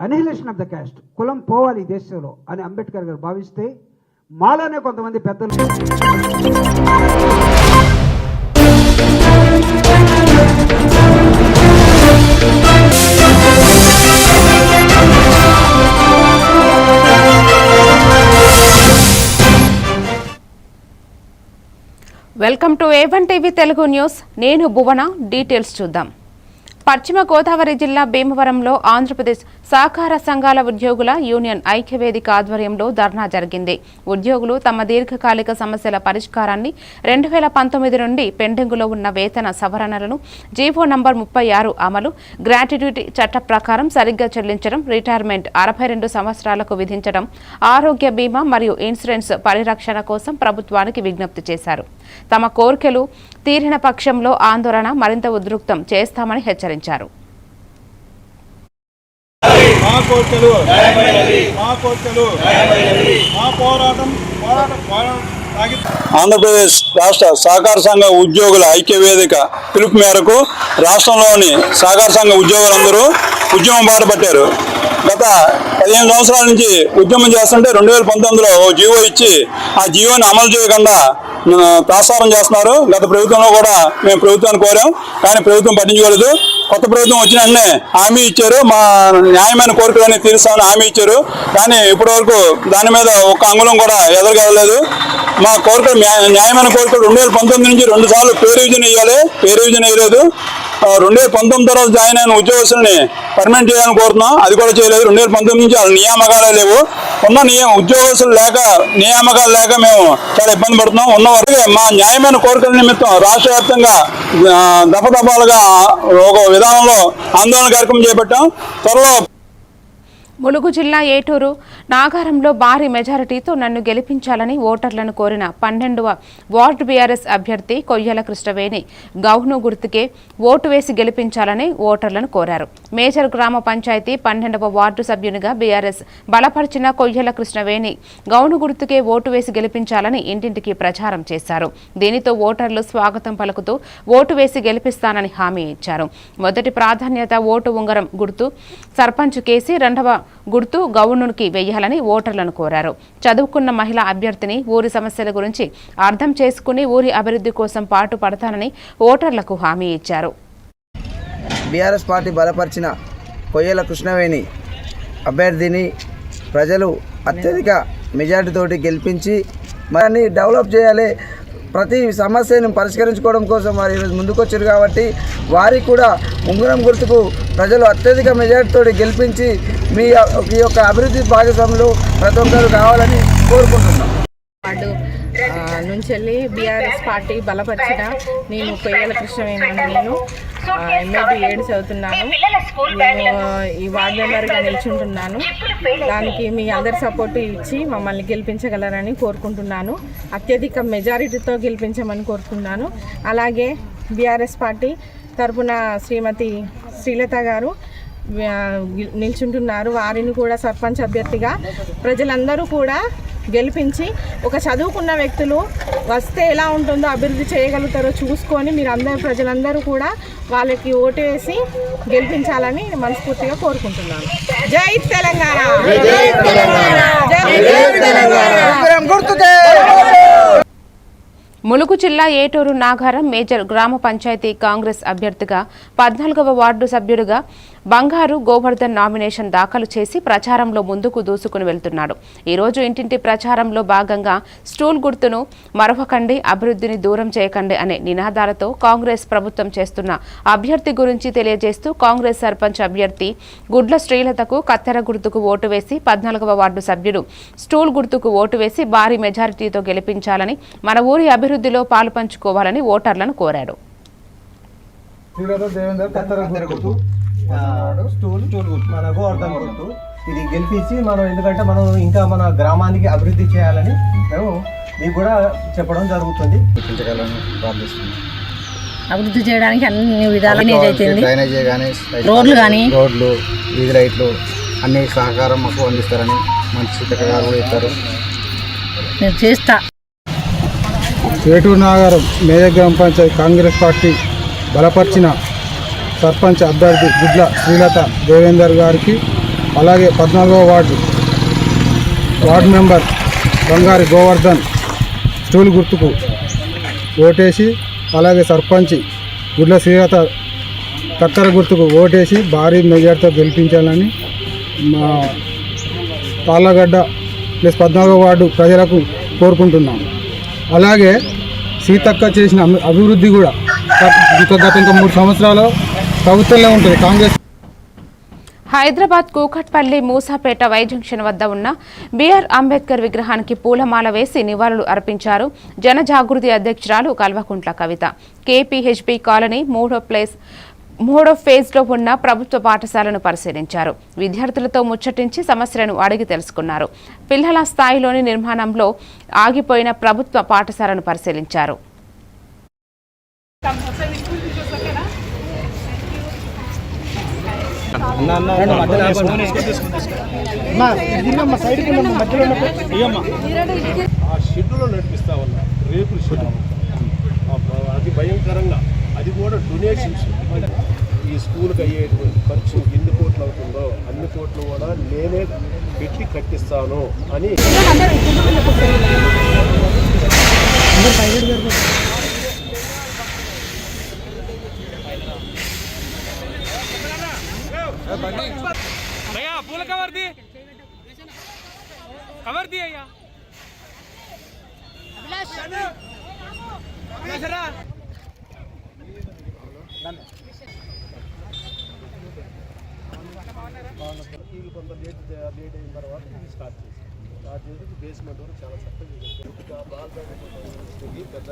Annihilation of the cast, కులం పోవాలి ఈ దేశంలో అని అంబేద్కర్ గారు భావిస్తే మాలోనే కొంతమంది పెద్దలు welcome to A1 TV Telugu news. నేను భువన. డీటెయిల్స్ చూద్దాం. పశ్చిమ గోదావరి జిల్లా భీమవరంలో ఆంధ్రప్రదేశ్ సహకార సంఘాల ఉద్యోగుల యూనియన్ ఐక్యవేదిక ఆధ్వర్యంలో ధర్నా జరిగింది. ఉద్యోగులు తమ దీర్ఘకాలిక సమస్యల పరిష్కారాన్ని 2019 నుండి పెండింగులో ఉన్న వేతన సవరణలను, జీవో నంబర్ 36 అమలు, గ్రాట్యుటీ చట్ట ప్రకారం సరిగ్గా చెల్లించడం, రిటైర్మెంట్ 62 సంవత్సరాలకు విధించడం, ఆరోగ్య బీమా మరియు ఇన్సూరెన్స్ పరిరక్షణ కోసం ప్రభుత్వానికి విజ్ఞప్తి చేశారు. తమ కోరికలు తీరిన పక్షంలో ఆందోళన మరింత ఉధృతం చేస్తామని హెచ్చరించారు. ఆంధ్రప్రదేశ్ రాష్ట్ర సహకార సంఘ ఉద్యోగుల ఐక్యవేదిక పిలుపు మేరకు రాష్ట్రంలోని సహకార సంఘ ఉద్యోగులందరూ ఉద్యమం బాట పట్టారు. గత 15 సంవత్సరాల నుంచి ఉద్యమం చేస్తుంటే 2019లో జీవో ఇచ్చి ఆ జీవోని అమలు చేయకుండా తాసారం చేస్తున్నారు. గత ప్రభుత్వంలో కూడా మేము ప్రభుత్వాన్ని కోరాం, కానీ ప్రభుత్వం పట్టించుకోలేదు. కొత్త ప్రభుత్వం వచ్చిన వెంటనే హామీ ఇచ్చారు, మా న్యాయమైన కోరికలన్నీ తీరుస్తామని హామీ ఇచ్చారు. కానీ ఇప్పటి వరకు దాని మీద ఒక అంగుళం కూడా ఎదురుగలలేదు. మా కోరికలు న్యాయమైన కోరికలు 2019 నుంచి 2 సార్లు పే రివిజన్ వేయాలి, పే రివిజన్ వేయలేదు. 2019 తర్వాత జాయిన్ అయిన ఉద్యోగస్తుల్ని పర్మనెంట్ చేయాలని కోరుతున్నాం, అది కూడా చేయలేదు. 2019 నుంచి వాళ్ళ నియామకాలే లేవు. ఉన్న ఉద్యోగస్తులు లేక, నియామకాలు లేక మేము చాలా ఇబ్బంది పడుతున్నాం. ఉన్నవారికి మా న్యాయమైన కోరికల నిమిత్తం రాష్ట్ర వ్యాప్తంగా దఫదఫాలుగా ఒక విధానంలో ఆందోళన కార్యక్రమం చేపట్టాం. త్వరలో ములుగు జిల్లా ఏటూరు నాగారంలో భారీ మెజారిటీతో నన్ను గెలిపించాలని ఓటర్లను కోరిన 12వ వార్డు బీఆర్ఎస్ అభ్యర్థి కొయ్యల కృష్ణవేణి గౌను గుర్తుకే ఓటు వేసి గెలిపించాలని ఓటర్లను కోరారు. మేజర్ గ్రామ పంచాయతీ 12వ వార్డు సభ్యునిగా బీఆర్ఎస్ బలపరిచిన కొయ్యల కృష్ణవేణి గౌను గుర్తుకే ఓటు వేసి గెలిపించాలని ఇంటింటికి ప్రచారం చేశారు. దీనితో ఓటర్లు స్వాగతం పలుకుతూ ఓటు వేసి గెలిపిస్తానని హామీ ఇచ్చారు. మొదటి ప్రాధాన్యత ఓటు ఉంగరం గుర్తు, సర్పంచ్ కేసి, రెండవ గుర్తు గౌనునికి వెయ్యాలని ఓటర్లను కోరారు. చదువుకున్న మహిళా అభ్యర్థిని ఊరి సమస్యల గురించి అర్థం చేసుకుని ఊరి అభివృద్ధి కోసం పాటు పడతానని ఓటర్లకు హామీ ఇచ్చారు. బీఆర్ఎస్ పార్టీ బలపరిచిన కొయ్యల కృష్ణవేణి అభ్యర్థిని ప్రజలు అత్యధిక మెజార్టీతోటి గెలిపించి మరి డెవలప్ చేయాలి, ప్రతి సమస్యను పరిష్కరించుకోవడం కోసం వారు ఈరోజు ముందుకొచ్చారు. కాబట్టి వారికి కూడా ఉంగరం గుర్తుకు ప్రజలు అత్యధిక మెజార్టీతో గెలిపించి మీ యొక్క అభివృద్ధి భాగస్వాములు ప్రతి ఒక్కరు కావాలని కోరుకుంటున్నాం. వార్డు నుంచి వెళ్ళి బీఆర్ఎస్ పార్టీ బలపరిచిన నేను కొయ్యల కృష్ణవేణి, నేను MAB 7 చదువుతున్నాను. ఈ వార్డు మెంబర్గా నిల్చుంటున్నాను. దానికి మీ అందరి సపోర్టు ఇచ్చి మమ్మల్ని గెలిపించగలరని కోరుకుంటున్నాను. అత్యధిక మెజారిటీతో గెలిపించమని కోరుకుంటున్నాను. అలాగే బీఆర్ఎస్ పార్టీ తరఫున శ్రీమతి శ్రీలత గారు నిల్చుంటున్నారు. వారిని కూడా సర్పంచ్ అభ్యర్థిగా ప్రజలందరూ కూడా గెలిపించి ఒక చదువుకున్న వ్యక్తులు వస్తే ఎలా ఉంటుందో, అభివృద్ధి చేయగలుగుతారో చూసుకొని ప్రజలందరూ కూడా వాళ్ళకి ఓటు వేసి గెలిపించాలని మనస్ఫూర్తిగా కోరుకుంటున్నాను. జై తెలంగాణ. ములుగు జిల్లా ఏటూరు నాగారం మేజర్ గ్రామ పంచాయతీ కాంగ్రెస్ అభ్యర్థిగా 14వ వార్డు సభ్యుడిగా బంగారు గోవర్ధన్ నామినేషన్ దాఖలు చేసి ప్రచారంలో ముందుకు దూసుకుని వెళ్తున్నాడు. ఈరోజు ఇంటింటి ప్రచారంలో భాగంగా స్టూల్ గుర్తును మరవకండి, అభివృద్ధిని దూరం చేయకండి అనే నినాదాలతో కాంగ్రెస్ ప్రభుత్వం చేస్తున్న అభ్యర్థి గురించి తెలియజేస్తూ కాంగ్రెస్ సర్పంచ్ అభ్యర్థి గుడ్ల శ్రీలతకు కత్తెర గుర్తుకు ఓటు వేసి 14వ వార్డు సభ్యుడు స్టూల్ గుర్తుకు ఓటు వేసి భారీ మెజారిటీతో గెలిపించాలని, మన ఊరి అభివృద్ధిలో పాలు పంచుకోవాలని ఓటర్లను కోరాడు. ఇది గెలిపించి మనం, ఎందుకంటే మనం ఇంకా మన గ్రామానికి అభివృద్ధి చేయాలని మేము మీకు కూడా చెప్పడం జరుగుతుంది. అభివృద్ధి చేయడానికి అన్ని విధాలుగా రోడ్లు కానీ వీధి లైట్లు అన్ని సహకారం మాకు అందిస్తారని మంచి కూడా ఇస్తారు. నేను చేస్తా. ఏటూరు నాగారం మేజర్ గ్రామ పంచాయతీ కాంగ్రెస్ పార్టీ బలపరిచిన సర్పంచ్ అభ్యర్థి గుడ్ల శ్రీలత దేవేందర్ గారికి అలాగే 14వ వార్డు మెంబర్ బంగారి గోవర్ధన్ స్టూల్ గుర్తుకు ఓటేసి, అలాగే సర్పంచ్ గుడ్ల శ్రీలత కత్తెర గుర్తుకు ఓటేసి భారీ మెజార్టీతో గెలిపించాలని మా తాళ్ళగడ్డ ప్లస్ 14వ వార్డు ప్రజలకు కోరుకుంటున్నాం. అలాగే సీతక్క చేసిన అభివృద్ధి కూడా గత ఇంకా 3 సంవత్సరాలు ప్రభుత్వంలో ఉంటుంది కాంగ్రెస్. హైదరాబాద్ కూకట్పల్లి మూసాపేట వై జంక్షన్ వద్ద ఉన్న బిఆర్ అంబేద్కర్ విగ్రహానికి పూలమాల వేసి నివాళులు అర్పించారు జనజాగృతి అధ్యక్షురాలు కల్వకుంట్ల కవిత. కేపీహెచ్బీ కాలనీ మూడో ఫేజ్లో ఉన్న ప్రభుత్వ పాఠశాలను పరిశీలించారు. విద్యార్థులతో ముచ్చటించి సమస్యలను అడిగి తెలుసుకున్నారు. పిల్లల స్థాయిలోని నిర్మాణంలో ఆగిపోయిన ప్రభుత్వ పాఠశాలను పరిశీలించారు. అతి భయంకరంగా అది కూడా డొనేషన్స్. ఈ స్కూల్కి అయ్యేటువంటి ఖర్చు ఎన్ని కోట్లు అవుతుందో అన్ని కోట్లు కూడా నేనే పెట్టి కట్టిస్తాను అని పూల కవర్ ది అయ్యా కొంత లేట్ అయిన తర్వాత స్టార్ట్ చేసి బేస్మెంట్ వరకు చాలా చక్కగా పెద్ద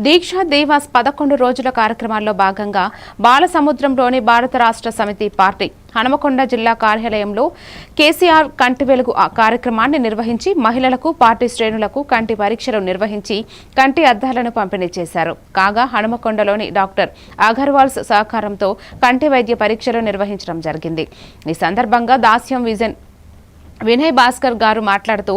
దీక్ష దేవాస్ 11 రోజుల కార్యక్రమాల్లో భాగంగా బాలసముద్రంలోని భారత రాష్ట్ర సమితి పార్టీ హనుమకొండ జిల్లా కార్యాలయంలో కేసీఆర్ కంటి వెలుగు కార్యక్రమాన్ని నిర్వహించి మహిళలకు పార్టీ శ్రేణులకు కంటి పరీక్షలు నిర్వహించి కంటి అద్దాలను పంపిణీ చేశారు. కాగా హనుమకొండలోని డాక్టర్ అగర్వాల్స్ సహకారంతో కంటి వైద్య పరీక్షలు నిర్వహించడం జరిగింది. ఈ సందర్భంగా దాస్యం వినయ్ భాస్కర్ గారు మాట్లాడుతూ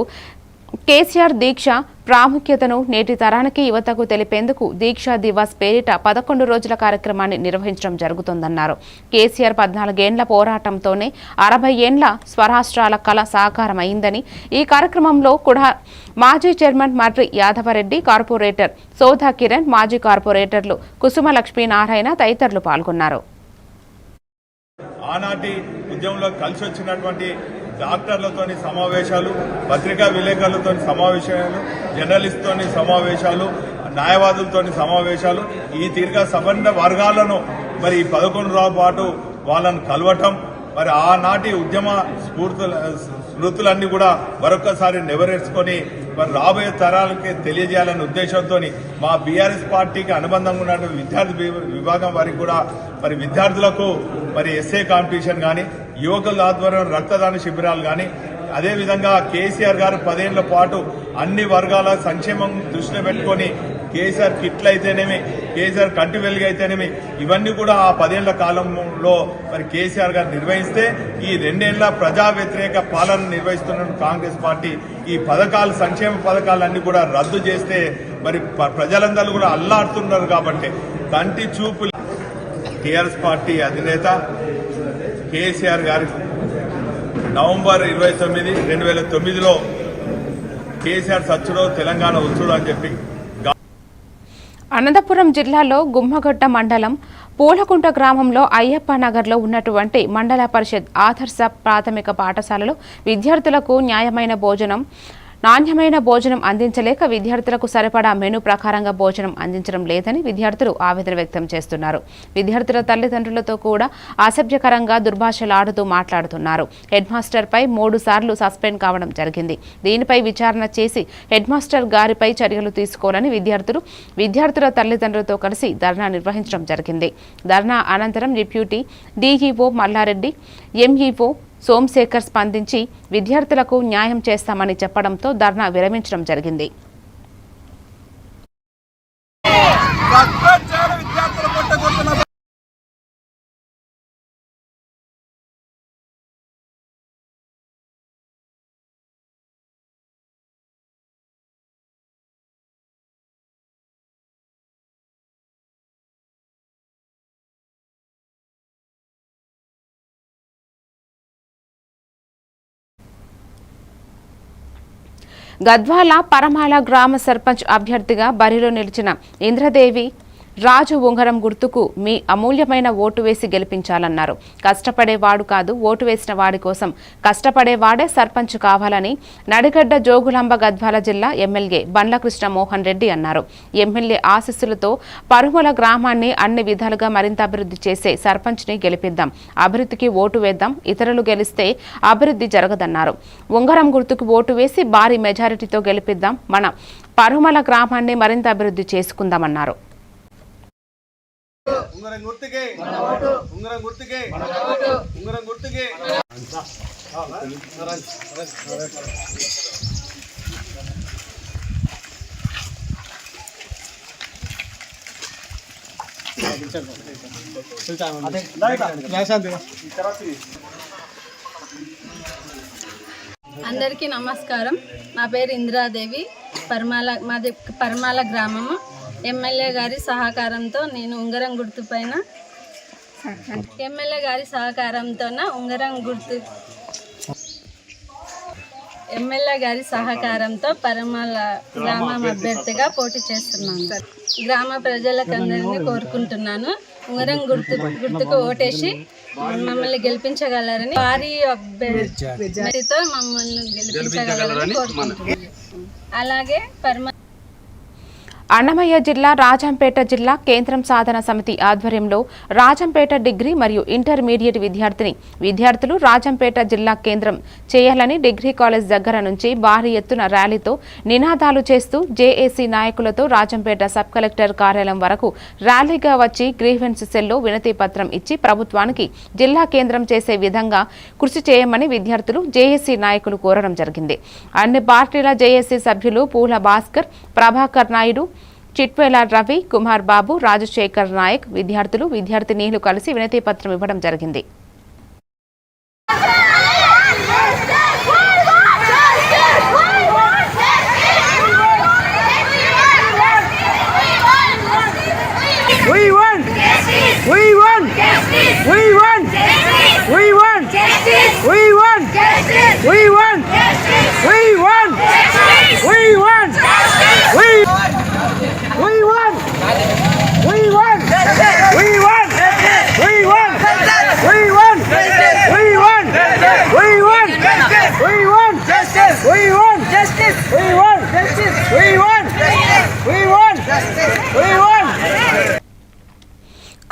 కేసీఆర్ దీక్ష ప్రాముఖ్యతను నేటి తరానికి యువతకు తెలిపేందుకు దీక్షా దివాస్ పేరిట 11 రోజుల కార్యక్రమాన్ని నిర్వహించడం జరుగుతోందన్నారు. కేసీఆర్ 14 ఏండ్ల పోరాటంతోనే 60 ఏండ్ల స్వరాష్ట్రాల కళ సాకారమైందని, ఈ కార్యక్రమంలో కూడా మాజీ చైర్మన్ మర్రి యాదవరెడ్డి, కార్పొరేటర్ సోధా కిరణ్, మాజీ కార్పొరేటర్లు కుసుమ లక్ష్మీనారాయణ తదితరులు పాల్గొన్నారు. ఆనాటి ఉద్యమంలో కలిసి వచ్చినటువంటి డాక్టర్లతోని సమావేశాలు, పత్రికా విలేకరులతో సమావేశాలు, జర్నలిస్ట్తోని సమావేశాలు, న్యాయవాదులతోని సమావేశాలు, ఈ తీరుగా సంబంధ వర్గాలను మరి 11 రోజుల పాటు వాళ్ళను కలవటం, మరి ఆనాటి ఉద్యమ స్మృతులన్నీ కూడా మరొకసారి నెవరేర్చుకొని మరి రాబోయే తరాలకి తెలియజేయాలనే ఉద్దేశంతో మా బీఆర్ఎస్ పార్టీకి అనుబంధంగా ఉన్న విద్యార్థి విభాగం వారికి కూడా మరి విద్యార్థులకు మరి ఎస్ఏ కాంపిటీషన్ కానీ, యువకుల ఆధ్వర్యం రక్తదాన శిబిరాలు కానీ, అదేవిధంగా కేసీఆర్ గారు 10 ఏళ్ల పాటు అన్ని వర్గాల సంక్షేమం దృష్టిలో పెట్టుకొని కేసీఆర్ కిట్లు అయితేనేమి, కేసీఆర్ కంటి వెలుగు అయితేనేమి, ఇవన్నీ కూడా ఆ 10 ఏళ్ల కాలంలో మరి కేసీఆర్ గారు నిర్వహిస్తే ఈ 2 ఏళ్ల ప్రజా వ్యతిరేక పాలన నిర్వహిస్తున్న కాంగ్రెస్ పార్టీ ఈ పథకాలు, సంక్షేమ పథకాలన్నీ కూడా రద్దు చేస్తే మరి ప్రజలందరూ కూడా అల్లాడుతున్నారు. కాబట్టి కంటి చూపు టీఆర్ఎస్ పార్టీ అధినేత కేసీఆర్ గారి నవంబర్ 29, 2009లో కేసీఆర్ సచ్చుడో తెలంగాణ వచ్చుడో అని చెప్పి అనంతపురం జిల్లాలో గుమ్మగొట్ట మండలం పూలకుంట గ్రామంలో అయ్యప్ప నగర్లో ఉన్నటువంటి మండల పరిషత్ ఆదర్శ ప్రాథమిక పాఠశాలలో విద్యార్థులకు నాణ్యమైన భోజనం అందించలేక విద్యార్థులకు సరిపడా మెనూ ప్రకారంగా భోజనం అందించడం లేదని విద్యార్థులు ఆవేదన వ్యక్తం చేస్తున్నారు. విద్యార్థుల తల్లిదండ్రులతో కూడా అసభ్యకరంగా దుర్భాషలాడుతూ మాట్లాడుతున్నారు. హెడ్ మాస్టర్ పై 3 సార్లు సస్పెండ్ కావడం జరిగింది. దీనిపై విచారణ చేసి హెడ్ మాస్టర్ గారిపై చర్యలు తీసుకోవాలని విద్యార్థుల తల్లిదండ్రులతో కలిసి ధర్నా నిర్వహించడం జరిగింది. ధర్నా అనంతరం deputy DEO Mallareddy, MEO Somasekhar స్పందించి విద్యార్థులకు న్యాయం చేస్తామని చెప్పడంతో ధర్నా విరమించడం జరిగింది. గద్వాల పరమాల గ్రామ సర్పంచ్ అభ్యర్థిగా బరిలో నిలిచిన ఇంద్రదేవి రాజు ఉంగరం గుర్తుకు మీ అమూల్యమైన ఓటు వేసి గెలిపించాలన్నారు. కష్టపడేవాడు కాదు, ఓటు వేసిన వాడి కోసం కష్టపడేవాడే సర్పంచ్ కావాలని నడిగడ్డ జోగులాంబ గద్వాల జిల్లా ఎమ్మెల్యే బండ్ల కృష్ణ మోహన్ రెడ్డి అన్నారు. ఎమ్మెల్యే ఆశీస్సులతో పరుమల గ్రామాన్ని అన్ని విధాలుగా మరింత అభివృద్ధి చేసే సర్పంచ్ని గెలిపిద్దాం, అభివృద్ధికి ఓటు వేద్దాం, ఇతరులు గెలిస్తే అభివృద్ధి జరగదన్నారు. ఉంగరం గుర్తుకు ఓటు వేసి భారీ మెజారిటీతో గెలిపిద్దాం, మన పరుమల గ్రామాన్ని మరింత అభివృద్ధి చేసుకుందామన్నారు. ఉంగరం గుర్తుకే ఉంగరం గుర్తుకే ఉంగరం గుర్తుకే అందరికీ నమస్కారం. నా పేరు ఇంద్రాదేవి. మాది పరమాల గ్రామము. ఎమ్మెల్యే గారి సహకారంతో నేను ఉంగరం గుర్తు పైన ఎమ్మెల్యే గారి సహకారంతో పరమాల గ్రామం అభ్యర్థిగా పోటీ చేస్తున్నాను. గ్రామ ప్రజలకందరినీ కోరుకుంటున్నాను, ఉంగరం గుర్తుకు ఓటేసి మమ్మల్ని గెలిపించగలరని, భారీ అభ్యర్థితో మమ్మల్ని గెలిపించగలరని కోరుకుంటున్నాను. అలాగే అన్నమయ్య జిల్లా రాజంపేట జిల్లా కేంద్రం సాధన సమితి ఆధ్వర్యంలో రాజంపేట డిగ్రీ మరియు ఇంటర్మీడియట్ విద్యార్థులు రాజంపేట జిల్లా కేంద్రం చేయాలని డిగ్రీ కాలేజ్ దగ్గర నుంచి భారీ ఎత్తున ర్యాలీతో నినాదాలు చేస్తూ జేఏసీ నాయకులతో రాజంపేట సబ్ కలెక్టర్ కార్యాలయం వరకు ర్యాలీగా వచ్చి గ్రీవెన్స్ సెల్లో వినతి పత్రం ఇచ్చి ప్రభుత్వానికి జిల్లా కేంద్రం చేసే విధంగా కృషి చేయమని విద్యార్థులు జేఏసీ నాయకులు కోరడం జరిగింది. అన్ని పార్టీల జేఏసీ సభ్యులు పూల భాస్కర్, ప్రభాకర్ నాయుడు, చిట్వేల రవి, కుమార్ బాబు, రాజశేఖర్ నాయక్, విద్యార్థులు విద్యార్థినీలు కలిసి వినతి పత్రం ఇవ్వడం జరిగింది.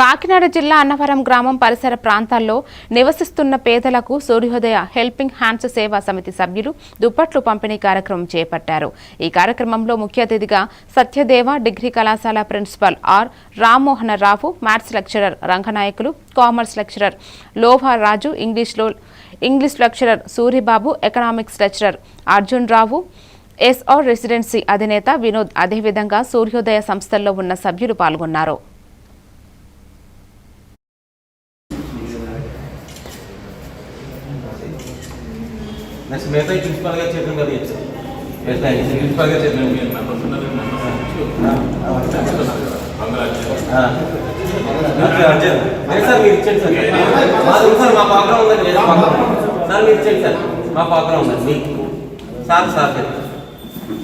కాకినాడ జిల్లా అన్నవరం గ్రామం పరిసర ప్రాంతాల్లో నివసిస్తున్న పేదలకు సూర్యోదయ హెల్పింగ్ హ్యాండ్స్ సేవా సమితి సభ్యులు దుప్పట్లు పంపిణీ కార్యక్రమం చేపట్టారు. ఈ కార్యక్రమంలో ముఖ్య అతిథిగా సత్యదేవ డిగ్రీ కళాశాల principal R Rammohanarao, maths lecturer Ranganayakulu, commerce lecturer Lobharaju, English lecturer Suribabu, economics lecturer Arjun Rao, SR residency అధినేత వినోద్, అదేవిధంగా సూర్యోదయ సంస్థల్లో ఉన్న సభ్యులు పాల్గొన్నారు.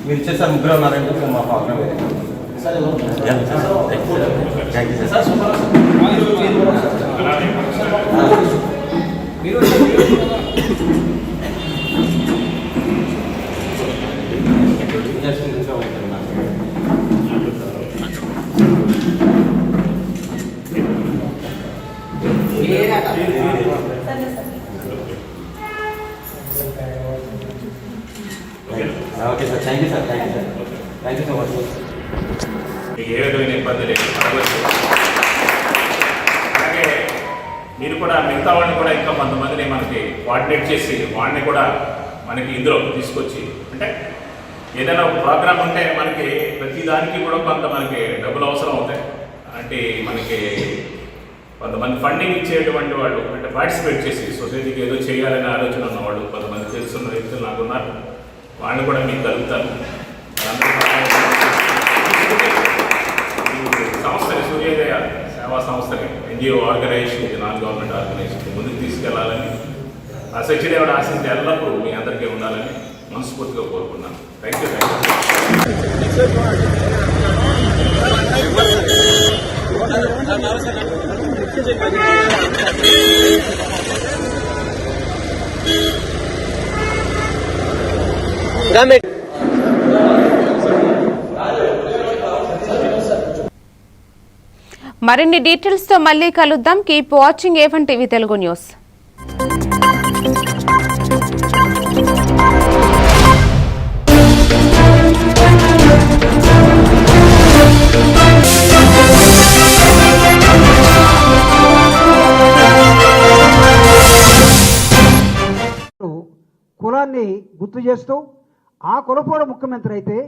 మీరు ఇచ్చేది సార్ ముగ్గురు ఉన్నారంటే మా program okay sir, thank you sir, thank you so much. మీకు ఏ విధమైన ఇబ్బంది లేదు. అలాగే మీరు కూడా మిగతా వాళ్ళని కూడా ఇంకా కొంతమందిని మనకి కోఆర్డినేట్ చేసి వాడిని కూడా మనకి ఇందులో తీసుకొచ్చి, అంటే ఏదైనా ఒక ప్రోగ్రామ్ ఉంటే మనకి ప్రతి దానికి కూడా కొంత మనకి డబ్బులు అవసరం అవుతాయి. అంటే మనకి కొంతమంది ఫండింగ్ ఇచ్చేటువంటి వాళ్ళు, అంటే పార్టిసిపేట్ చేసి సొసైటీకి ఏదో చేయాలనే ఆలోచన ఉన్నవాళ్ళు కొంతమంది తెలుసున్న వ్యక్తులు నాకు ఉన్నారు. వాళ్ళు కూడా మీకు కలుగుతారు. సంస్థని సూర్యోదయ సేవా సంస్థని ఎన్జిఓ ఆర్గనైజేషన్, ఇది నాన్ గవర్నమెంట్ ఆర్గనైజేషన్ ముందుకు తీసుకెళ్లాలని ఆ సచిదేవుడు ఆశించి ఎల్లప్పుడూ మీ అందరికీ ఉండాలని మనస్ఫూర్తిగా కోరుకున్నాను. Thank you. మరిన్ని డీటెయిల్స్ తో మళ్ళీ కలుద్దాం. Keep watching A1 TV Telugu news. కులాన్ని గుర్తు చేస్తూ ఆ కులపోడు ముఖ్యమంత్రి అయితే